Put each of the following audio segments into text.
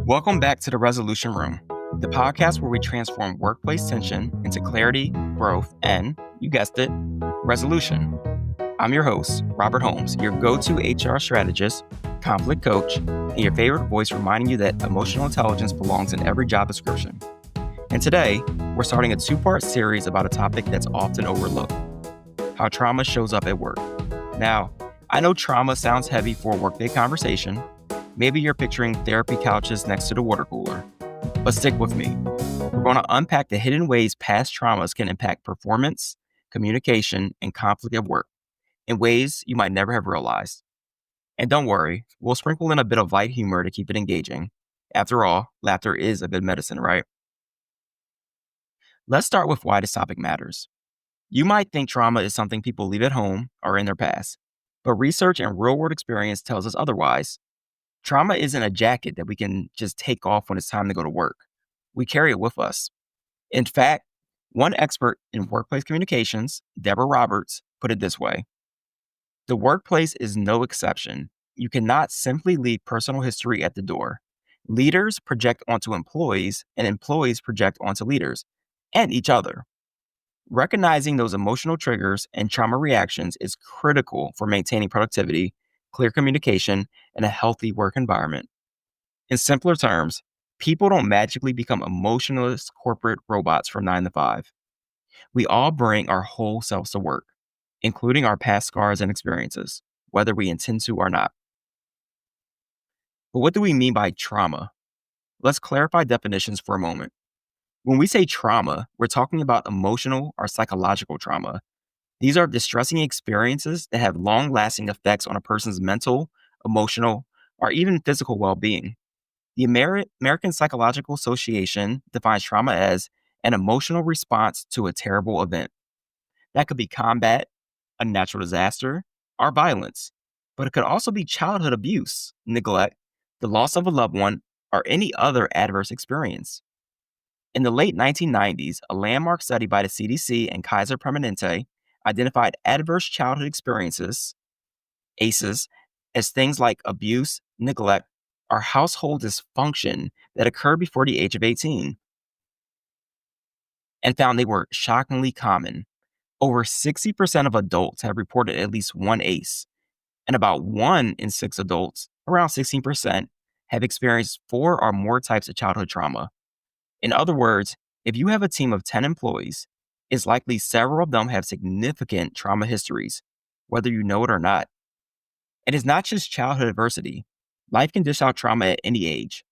Welcome back to the Resolution Room, the podcast where we transform workplace tension into clarity, growth, and, you guessed it, resolution. I'm your host, Robert Holmes, your go-to HR strategist, conflict coach, and your favorite voice reminding you that emotional intelligence belongs in every job description. And today, we're starting a two-part series about a topic that's often overlooked: how trauma shows up at work. Now, I know trauma sounds heavy for a workday conversation. Maybe you're picturing therapy couches next to the water cooler. But stick with me. We're going to unpack the hidden ways past traumas can impact performance, communication, and conflict at work in ways you might never have realized. And don't worry, we'll sprinkle in a bit of light humor to keep it engaging. After all, laughter is a good medicine, right? Let's start with why this topic matters. You might think trauma is something people leave at home or in their past, but research and real-world experience tells us otherwise. Trauma isn't a jacket that we can just take off when it's time to go to work. We carry it with us. In fact, one expert in workplace communications, Deborah Roberts, put it this way: the workplace is no exception. You cannot simply leave personal history at the door. Leaders project onto employees, and employees project onto leaders and each other. Recognizing those emotional triggers and trauma reactions is critical for maintaining productivity, clear communication, and a healthy work environment. In simpler terms, people don't magically become emotionless corporate robots from 9 to 5. We all bring our whole selves to work, including our past scars and experiences, whether we intend to or not. But what do we mean by trauma? Let's clarify definitions for a moment. When we say trauma, we're talking about emotional or psychological trauma. These are distressing experiences that have long-lasting effects on a person's mental, emotional, or even physical well-being. The American Psychological Association defines trauma as an emotional response to a terrible event. That could be combat, a natural disaster, or violence, but it could also be childhood abuse, neglect, the loss of a loved one, or any other adverse experience. In the late 1990s, a landmark study by the CDC and Kaiser Permanente identified adverse childhood experiences, ACEs, as things like abuse, neglect, or household dysfunction that occurred before the age of 18, and found they were shockingly common. Over 60% of adults have reported at least one ACE, and about 1 in 6 adults, around 16%, have experienced 4 or more types of childhood trauma. In other words, if you have a team of 10 employees, it's likely several of them have significant trauma histories, whether you know it or not. And it's not just childhood adversity. Life can dish out trauma at any age.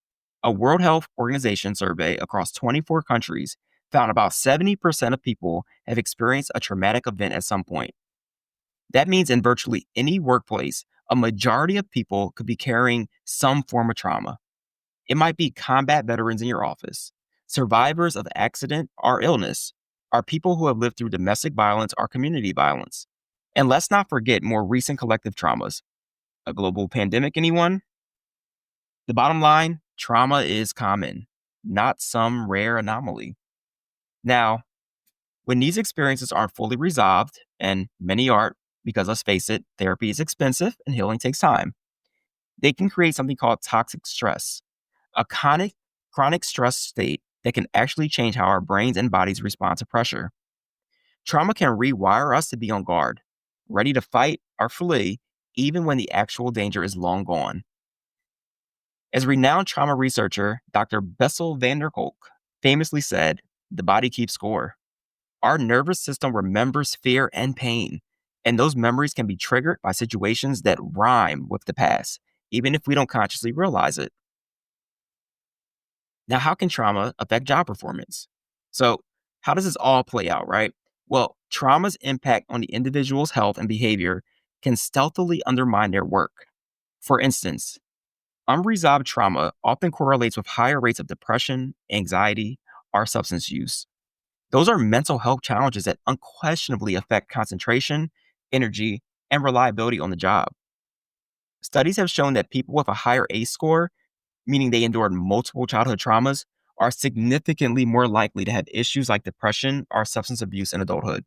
A World Health Organization survey across 24 countries found about 70% of people have experienced a traumatic event at some point. That means in virtually any workplace, a majority of people could be carrying some form of trauma. It might be combat veterans in your office, survivors of accident or illness, or people who have lived through domestic violence or community violence. And let's not forget more recent collective traumas. A global pandemic, anyone? The bottom line, trauma is common, not some rare anomaly. Now, when these experiences aren't fully resolved, and many aren't, because let's face it, therapy is expensive and healing takes time, they can create something called toxic stress, a chronic stress state that can actually change how our brains and bodies respond to pressure. Trauma can rewire us to be on guard, ready to fight or flee, even when the actual danger is long gone. As renowned trauma researcher Dr. Bessel van der Kolk famously said, "The body keeps score." Our nervous system remembers fear and pain, and those memories can be triggered by situations that rhyme with the past, even if we don't consciously realize it. Now, how can trauma affect job performance? So, how does this all play out, right? Well, trauma's impact on the individual's health and behavior can stealthily undermine their work. For instance, unresolved trauma often correlates with higher rates of depression, anxiety, or substance use. Those are mental health challenges that unquestionably affect concentration, energy, and reliability on the job. Studies have shown that people with a higher ACE score, meaning they endured multiple childhood traumas, are significantly more likely to have issues like depression or substance abuse in adulthood.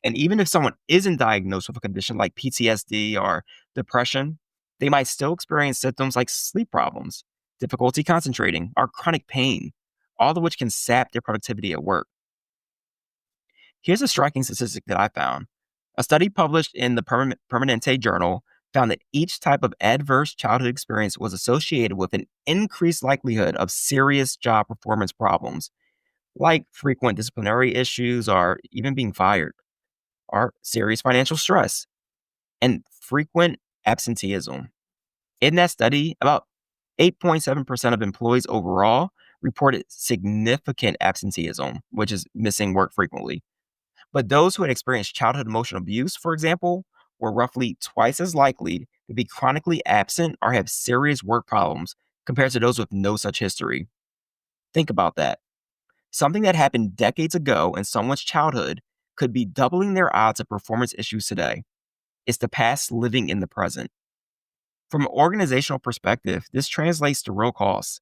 And even if someone isn't diagnosed with a condition like PTSD or depression, they might still experience symptoms like sleep problems, difficulty concentrating, or chronic pain, all of which can sap their productivity at work. Here's a striking statistic that I found. A study published in the Permanente Journal found that each type of adverse childhood experience was associated with an increased likelihood of serious job performance problems, like frequent disciplinary issues or even being fired, or serious financial stress, and frequent absenteeism. In that study, about 8.7% of employees overall reported significant absenteeism, which is missing work frequently. But those who had experienced childhood emotional abuse, for example, were roughly twice as likely to be chronically absent or have serious work problems compared to those with no such history. Think about that. Something that happened decades ago in someone's childhood could be doubling their odds of performance issues today. It's the past living in the present. From an organizational perspective, this translates to real costs.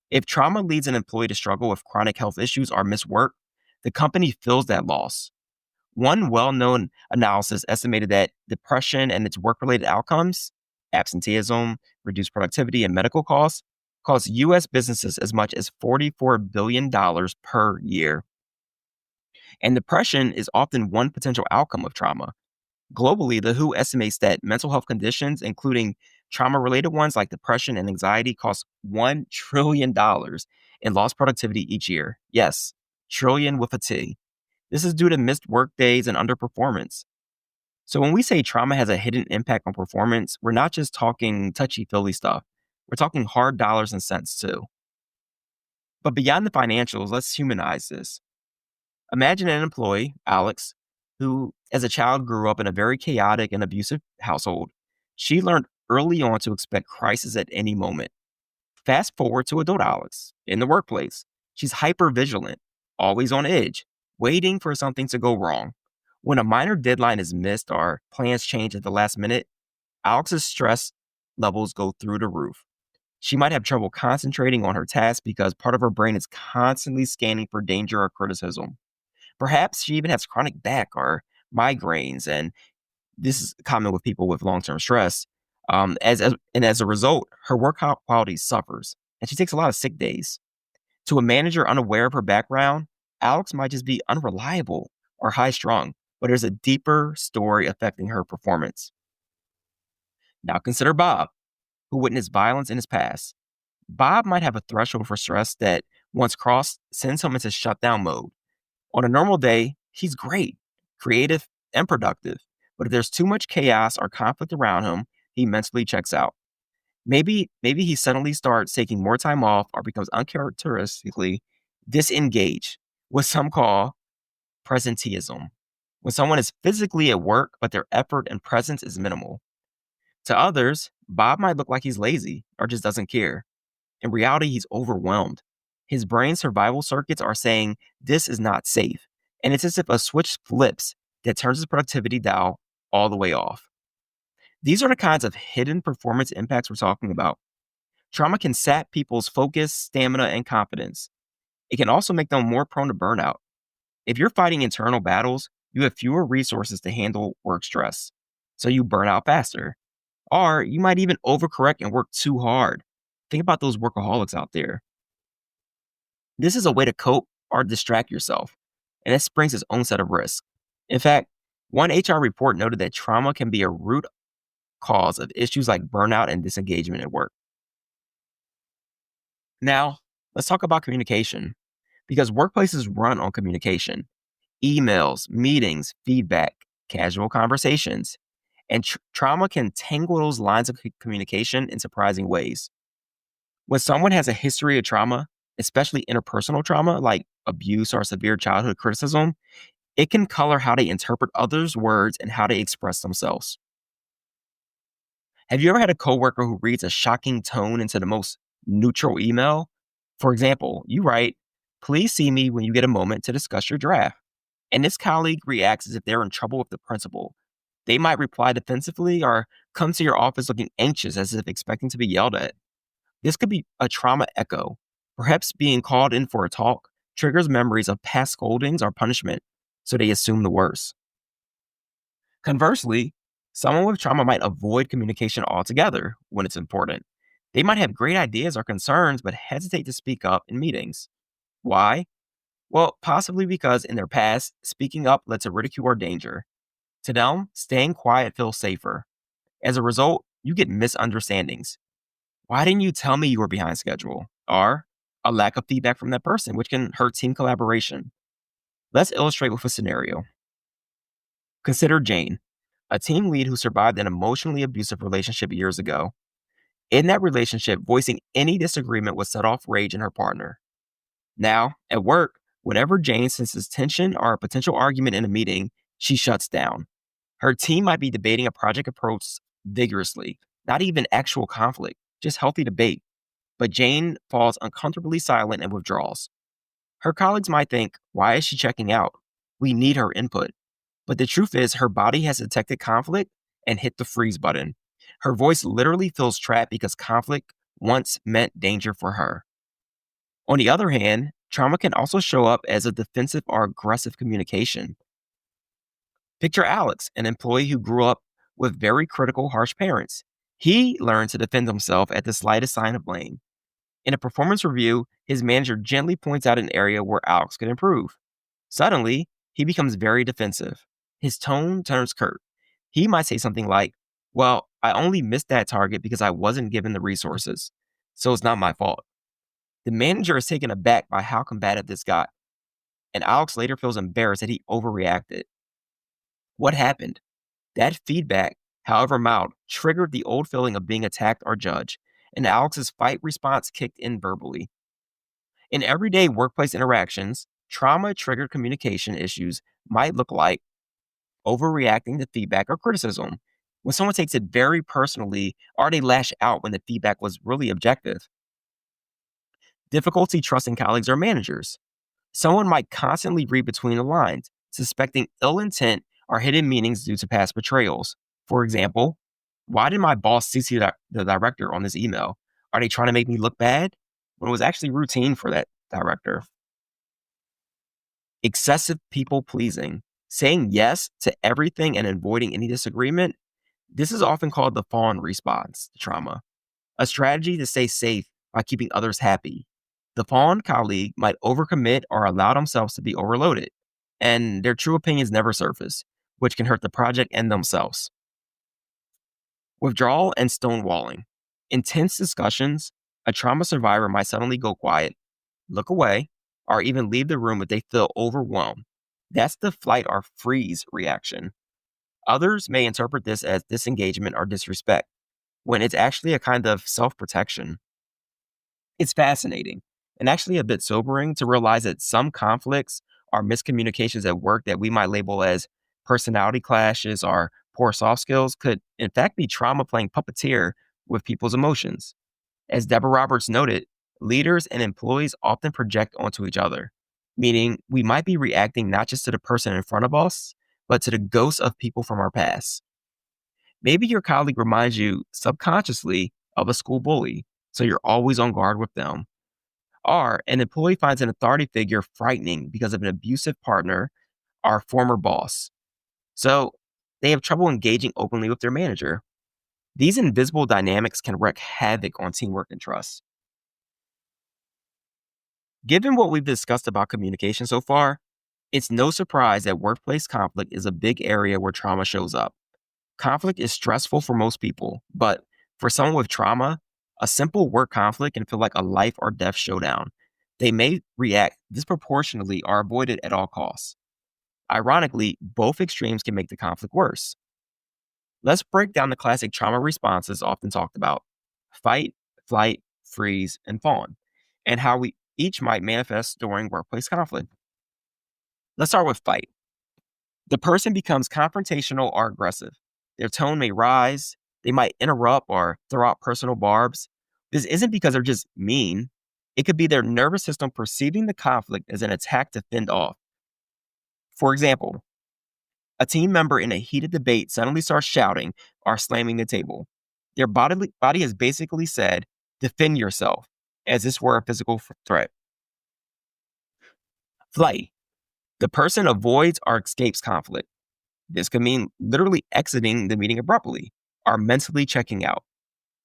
If trauma leads an employee to struggle with chronic health issues or miss work, the company feels that loss. One well known analysis estimated that depression and its work related outcomes, absenteeism, reduced productivity, and medical costs, cost U.S. businesses as much as $44 billion per year. And depression is often one potential outcome of trauma. Globally, the WHO estimates that mental health conditions, including trauma related ones like depression and anxiety, cost $1 trillion in lost productivity each year. Yes, trillion with a T. This is due to missed work days and underperformance. So when we say trauma has a hidden impact on performance, we're not just talking touchy-feely stuff. We're talking hard dollars and cents too. But beyond the financials, let's humanize this. Imagine an employee, Alex, who as a child grew up in a very chaotic and abusive household. She learned early on to expect crisis at any moment. Fast forward to adult Alex in the workplace. She's hyper vigilant, always on edge, waiting for something to go wrong. When a minor deadline is missed or plans change at the last minute, Alex's stress levels go through the roof. She might have trouble concentrating on her task because part of her brain is constantly scanning for danger or criticism. Perhaps she even has chronic back or migraines, and this is common with people with long-term stress. As a result, her work quality suffers, and she takes a lot of sick days. To a manager unaware of her background, Alex might just be unreliable or high strung, but there's a deeper story affecting her performance. Now consider Bob, who witnessed violence in his past. Bob might have a threshold for stress that, once crossed, sends him into shutdown mode. On a normal day, he's great, creative, and productive. But if there's too much chaos or conflict around him, he mentally checks out. Maybe he suddenly starts taking more time off or becomes uncharacteristically disengaged, what some call presenteeism. When someone is physically at work, but their effort and presence is minimal. To others, Bob might look like he's lazy or just doesn't care. In reality, he's overwhelmed. His brain survival circuits are saying this is not safe. And it's as if a switch flips that turns his productivity dial all the way off. These are the kinds of hidden performance impacts we're talking about. Trauma can sap people's focus, stamina, and confidence. It can also make them more prone to burnout. If you're fighting internal battles, you have fewer resources to handle work stress, so you burn out faster. Or you might even overcorrect and work too hard. Think about those workaholics out there. This is a way to cope or distract yourself, and this brings its own set of risks. In fact, one HR report noted that trauma can be a root cause of issues like burnout and disengagement at work. Now, let's talk about communication, because workplaces run on communication: emails, meetings, feedback, casual conversations. And trauma can tangle those lines of communication in surprising ways. When someone has a history of trauma, especially interpersonal trauma like abuse or severe childhood criticism, it can color how they interpret others' words and how they express themselves. Have you ever had a coworker who reads a shocking tone into the most neutral email? For example, you write, "Please see me when you get a moment to discuss your draft." And this colleague reacts as if they're in trouble with the principal. They might reply defensively or come to your office looking anxious as if expecting to be yelled at. This could be a trauma echo. Perhaps being called in for a talk triggers memories of past scoldings or punishment, so they assume the worst. Conversely, someone with trauma might avoid communication altogether when it's important. They might have great ideas or concerns, but hesitate to speak up in meetings. Why? Well, possibly because in their past, speaking up led to ridicule or danger. To them, staying quiet feels safer. As a result, you get misunderstandings. Why didn't you tell me you were behind schedule? Or a lack of feedback from that person, which can hurt team collaboration. Let's illustrate with a scenario. Consider Jane, a team lead who survived an emotionally abusive relationship years ago. In that relationship, voicing any disagreement would set off rage in her partner. Now, at work, whenever Jane senses tension or a potential argument in a meeting, she shuts down. Her team might be debating a project approach vigorously, not even actual conflict, just healthy debate. But Jane falls uncomfortably silent and withdraws. Her colleagues might think, why is she checking out? We need her input. But the truth is, her body has detected conflict and hit the freeze button. Her voice literally feels trapped because conflict once meant danger for her. On the other hand, trauma can also show up as a defensive or aggressive communication. Picture Alex, an employee who grew up with very critical, harsh parents. He learned to defend himself at the slightest sign of blame. In a performance review, his manager gently points out an area where Alex could improve. Suddenly, he becomes very defensive. His tone turns curt. He might say something like, well, I only missed that target because I wasn't given the resources, so it's not my fault. The manager is taken aback by how combative this got, and Alex later feels embarrassed that he overreacted. What happened? That feedback, however mild, triggered the old feeling of being attacked or judged, and Alex's fight response kicked in verbally. In everyday workplace interactions, trauma triggered communication issues might look like overreacting to feedback or criticism. When someone takes it very personally, or they lash out when the feedback was really objective. Difficulty trusting colleagues or managers. Someone might constantly read between the lines, suspecting ill intent or hidden meanings due to past betrayals. For example, why did my boss CC the director on this email? Are they trying to make me look bad? When it was actually routine for that director. Excessive people pleasing. Saying yes to everything and avoiding any disagreement. This is often called the fawn response to trauma, a strategy to stay safe by keeping others happy. The fawn colleague might overcommit or allow themselves to be overloaded, and their true opinions never surface, which can hurt the project and themselves. Withdrawal and stonewalling. Intense discussions, a trauma survivor might suddenly go quiet, look away, or even leave the room if they feel overwhelmed. That's the flight or freeze reaction. Others may interpret this as disengagement or disrespect, when it's actually a kind of self protection. It's fascinating and actually a bit sobering to realize that some conflicts or miscommunications at work that we might label as personality clashes or poor soft skills could, in fact, be trauma playing puppeteer with people's emotions. As Deborah Roberts noted, leaders and employees often project onto each other, meaning we might be reacting not just to the person in front of us, but to the ghosts of people from our past. Maybe your colleague reminds you subconsciously of a school bully, so you're always on guard with them. Or an employee finds an authority figure frightening because of an abusive partner or former boss. So they have trouble engaging openly with their manager. These invisible dynamics can wreak havoc on teamwork and trust. Given what we've discussed about communication so far, it's no surprise that workplace conflict is a big area where trauma shows up. Conflict is stressful for most people, but for someone with trauma, a simple work conflict can feel like a life or death showdown. They may react disproportionately or avoid it at all costs. Ironically, both extremes can make the conflict worse. Let's break down the classic trauma responses often talked about: fight, flight, freeze, and fawn, and how we each might manifest during workplace conflict. Let's start with fight. The person becomes confrontational or aggressive. Their tone may rise, they might interrupt or throw out personal barbs. This isn't because they're just mean. It could be their nervous system perceiving the conflict as an attack to fend off. For example, a team member in a heated debate suddenly starts shouting or slamming the table. Their body has basically said, defend yourself, as this were a physical threat. Flight. The person avoids or escapes conflict. This could mean literally exiting the meeting abruptly or mentally checking out.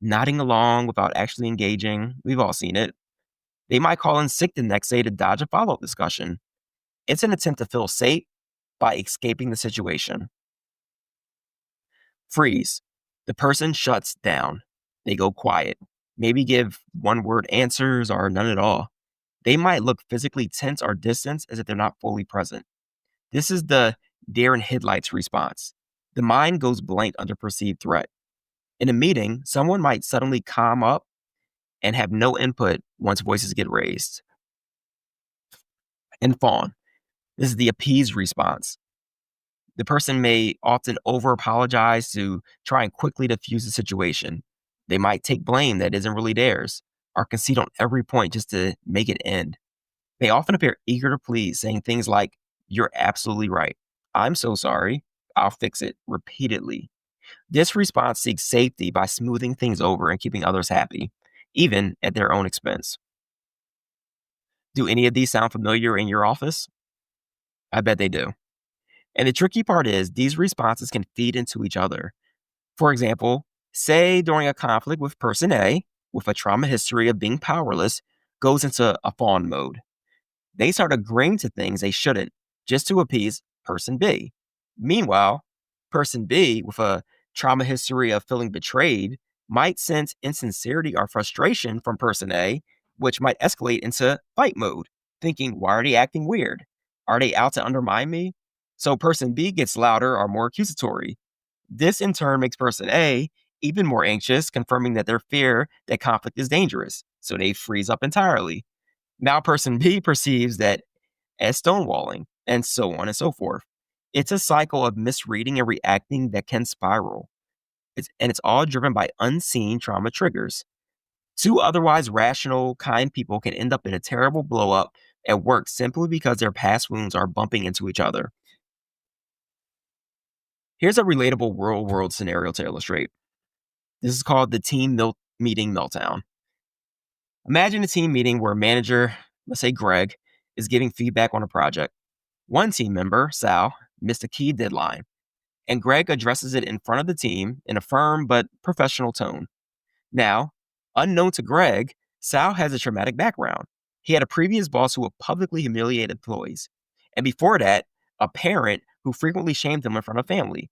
nodding along without actually engaging. We've all seen it. They might call in sick the next day to dodge a follow up discussion. It's an attempt to feel safe by escaping the situation. Freeze. The person shuts down. They go quiet. Maybe give one word answers or none at all. They might look physically tense or distant as if they're not fully present. This is the deer in headlights response. The mind goes blank under perceived threat. In a meeting, someone might suddenly calm up and have no input once voices get raised. And fawn. This is the appease response. The person may often over apologize to try and quickly diffuse the situation. They might take blame that isn't really theirs or concede on every point just to make it end. They often appear eager to please, saying things like, "You're absolutely right. I'm so sorry. I'll fix it," repeatedly. This response seeks safety by smoothing things over and keeping others happy, even at their own expense. Do any of these sound familiar in your office? I bet they do. And the tricky part is these responses can feed into each other. For example, say during a conflict with person A, with a trauma history of being powerless, goes into a fawn mode. They start agreeing to things they shouldn't just to appease person B. Meanwhile, person B, with a trauma history of feeling betrayed, might sense insincerity or frustration from person A, which might escalate into fight mode, thinking, why are they acting weird? Are they out to undermine me? So person B gets louder or more accusatory. This in turn makes person A even more anxious, confirming that their fear that conflict is dangerous. So they freeze up entirely. Now person B perceives that as stonewalling, and so on and so forth. It's a cycle of misreading and reacting that can spiral. And it's all driven by unseen trauma triggers. Two otherwise rational, kind people can end up in a terrible blow up at work simply because their past wounds are bumping into each other. Here's a relatable real world scenario to illustrate. This is called the meeting meltdown. Imagine a team meeting where a manager, let's say Greg, is giving feedback on a project. One team member, Sal, missed a key deadline, and Greg addresses it in front of the team in a firm but professional tone. Now, unknown to Greg, Sal has a traumatic background. He had a previous boss who would publicly humiliate employees, and before that, a parent who frequently shamed him in front of family.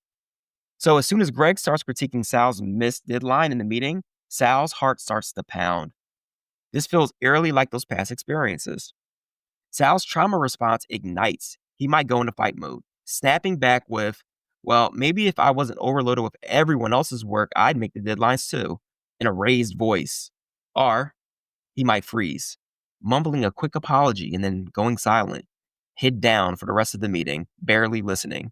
So as soon as Greg starts critiquing Sal's missed deadline in the meeting, Sal's heart starts to pound. This feels eerily like those past experiences. Sal's trauma response ignites. He might go into fight mode, snapping back with, well, maybe if I wasn't overloaded with everyone else's work, I'd make the deadlines too, in a raised voice. Or he might freeze, mumbling a quick apology and then going silent, head down for the rest of the meeting, barely listening.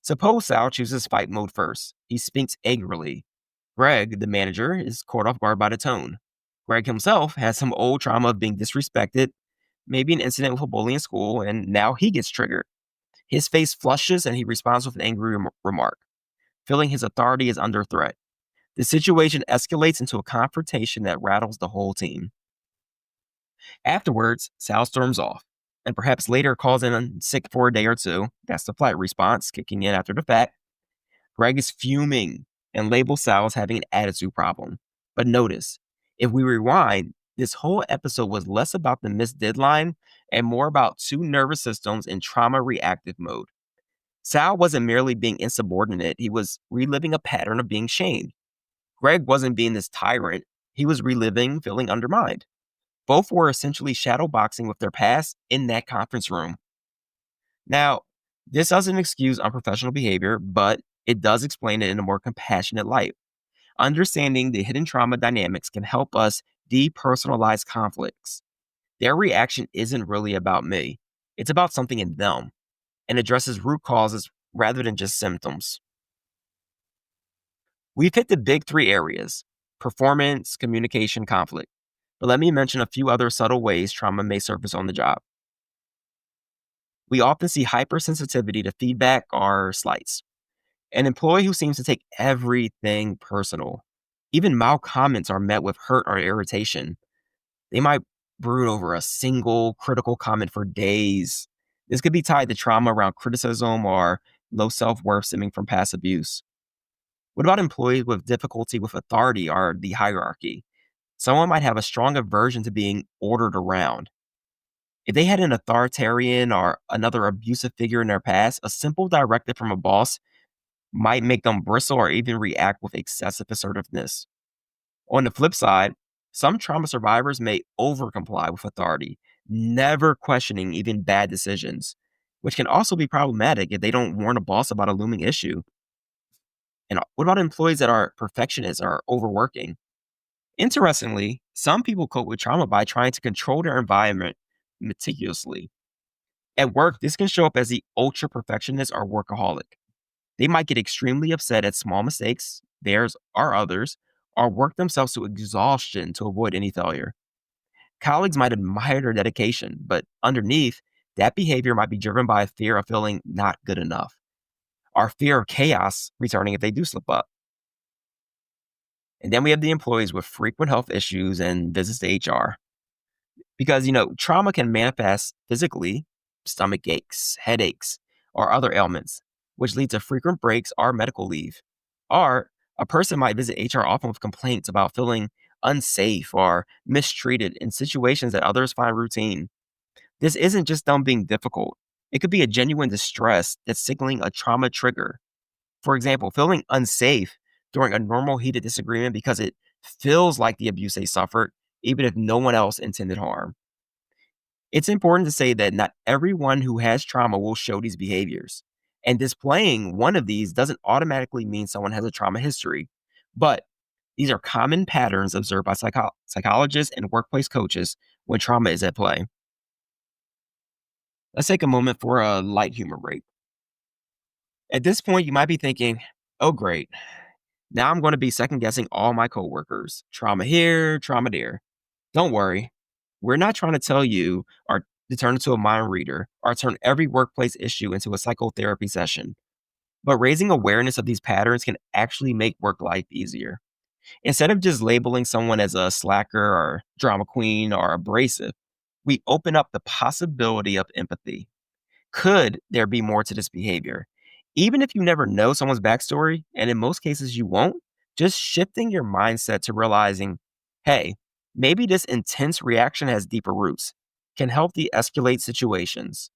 Suppose Sal chooses fight mode first. He speaks angrily. Greg, the manager, is caught off guard by the tone. Greg himself has some old trauma of being disrespected, maybe an incident with a bully in school, and now he gets triggered. His face flushes and he responds with an angry remark, feeling his authority is under threat. The situation escalates into a confrontation that rattles the whole team. Afterwards, Sal storms off, and perhaps later calls in sick for a day or two. That's the flight response, kicking in after the fact. Greg is fuming and labels Sal as having an attitude problem. But notice, if we rewind, this whole episode was less about the missed deadline and more about two nervous systems in trauma reactive mode. Sal wasn't merely being insubordinate, he was reliving a pattern of being shamed. Greg wasn't being this tyrant, he was reliving feeling undermined. Both were essentially shadowboxing with their past in that conference room. Now, this doesn't excuse unprofessional behavior, but it does explain it in a more compassionate light. Understanding the hidden trauma dynamics can help us depersonalize conflicts. Their reaction isn't really about me, it's about something in them and addresses root causes rather than just symptoms. We've hit the big three areas: performance, communication, conflict. But let me mention a few other subtle ways trauma may surface on the job. We often see hypersensitivity to feedback or slights. An employee who seems to take everything personal. Even mild comments are met with hurt or irritation. They might brood over a single critical comment for days. This could be tied to trauma around criticism or low self worth stemming from past abuse. What about employees with difficulty with authority or the hierarchy? Someone might have a strong aversion to being ordered around. If they had an authoritarian or another abusive figure in their past, a simple directive from a boss might make them bristle or even react with excessive assertiveness. On the flip side, some trauma survivors may overcomply with authority, never questioning even bad decisions, which can also be problematic if they don't warn a boss about a looming issue. And what about employees that are perfectionists or overworking? Interestingly, some people cope with trauma by trying to control their environment meticulously. At work, this can show up as the ultra perfectionist or workaholic. They might get extremely upset at small mistakes, theirs or others, or work themselves to exhaustion to avoid any failure. Colleagues might admire their dedication, but underneath, that behavior might be driven by a fear of feeling not good enough, or fear of chaos returning if they do slip up. And then we have the employees with frequent health issues and visits to HR. Because, trauma can manifest physically, stomach aches, headaches, or other ailments, which lead to frequent breaks or medical leave. Or a person might visit HR often with complaints about feeling unsafe or mistreated in situations that others find routine. This isn't just them being difficult. It could be a genuine distress that's signaling a trauma trigger. For example, feeling unsafe during a normal heated disagreement because it feels like the abuse they suffered, even if no one else intended harm. It's important to say that not everyone who has trauma will show these behaviors. And displaying one of these doesn't automatically mean someone has a trauma history. But these are common patterns observed by psychologists and workplace coaches when trauma is at play. Let's take a moment for a light humor break. At this point, you might be thinking, oh, great. Now I'm going to be second guessing all my coworkers. Trauma here, trauma there. Don't worry. We're not trying to tell you or to turn into a mind reader or turn every workplace issue into a psychotherapy session. But raising awareness of these patterns can actually make work life easier. Instead of just labeling someone as a slacker or drama queen or abrasive, we open up the possibility of empathy. Could there be more to this behavior? Even if you never know someone's backstory, and in most cases you won't, just shifting your mindset to realizing, hey, maybe this intense reaction has deeper roots, can help de escalate situations.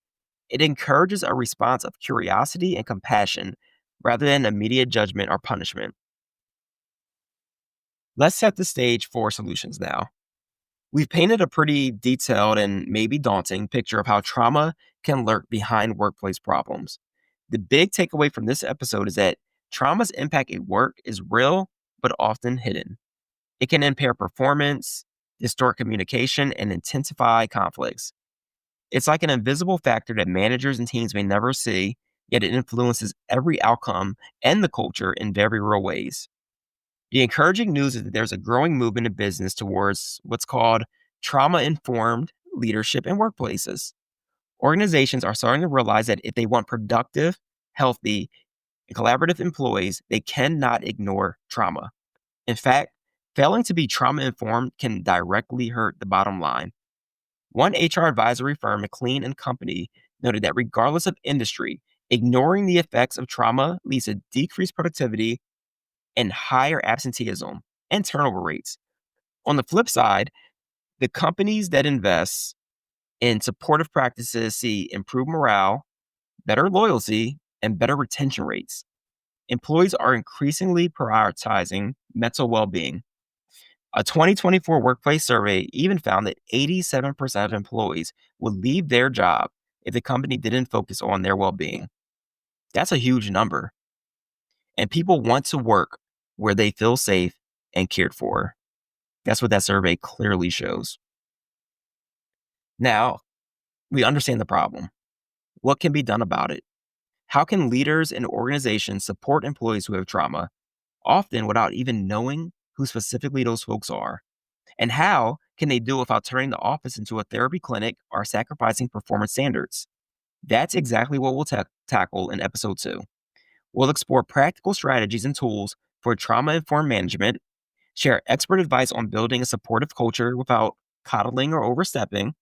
It encourages a response of curiosity and compassion rather than immediate judgment or punishment. Let's set the stage for solutions now. We've painted a pretty detailed and maybe daunting picture of how trauma can lurk behind workplace problems. The big takeaway from this episode is that trauma's impact at work is real, but often hidden. It can impair performance, distort communication, and intensify conflicts. It's like an invisible factor that managers and teams may never see, yet it influences every outcome and the culture in very real ways. The encouraging news is that there's a growing movement in business towards what's called trauma informed leadership in workplaces. Organizations are starting to realize that if they want productive, healthy, and collaborative employees, they cannot ignore trauma. In fact, failing to be trauma informed can directly hurt the bottom line. One HR advisory firm, McLean and Company, noted that regardless of industry, ignoring the effects of trauma leads to decreased productivity and higher absenteeism and turnover rates. On the flip side, the companies that invest in supportive practices see improved morale, better loyalty, and better retention rates. Employees are increasingly prioritizing mental well being. A 2024 workplace survey even found that 87% of employees would leave their job if the company didn't focus on their well being. That's a huge number. And people want to work where they feel safe and cared for. That's what that survey clearly shows. Now, we understand the problem. What can be done about it? How can leaders and organizations support employees who have trauma, often without even knowing who specifically those folks are? And how can they do it without turning the office into a therapy clinic or sacrificing performance standards? That's exactly what we'll tackle in episode 2. We'll explore practical strategies and tools for trauma informed management, share expert advice on building a supportive culture without coddling or overstepping,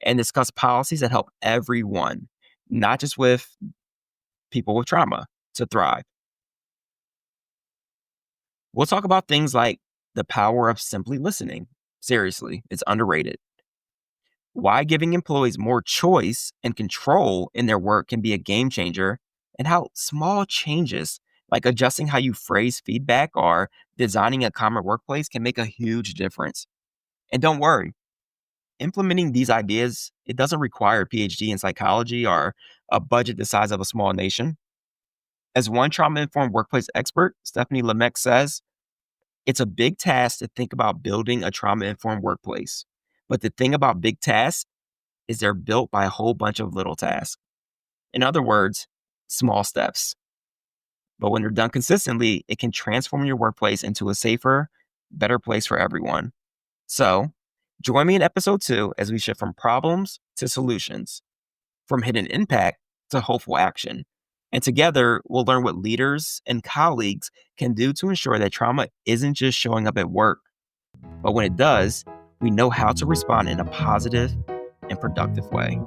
and discuss policies that help everyone, not just with people with trauma, to thrive. We'll talk about things like the power of simply listening. Seriously, it's underrated. Why giving employees more choice and control in their work can be a game changer, and how small changes like adjusting how you phrase feedback or designing a common workplace can make a huge difference. And don't worry, implementing these ideas, it doesn't require a PhD in psychology or a budget the size of a small nation. As one trauma informed workplace expert, Stephanie Lemec says, it's a big task to think about building a trauma informed workplace. But the thing about big tasks is they're built by a whole bunch of little tasks. In other words, small steps. But when they're done consistently, it can transform your workplace into a safer, better place for everyone. So, join me in episode 2 as we shift from problems to solutions, from hidden impact to hopeful action. And together, we'll learn what leaders and colleagues can do to ensure that trauma isn't just showing up at work, but when it does, we know how to respond in a positive and productive way.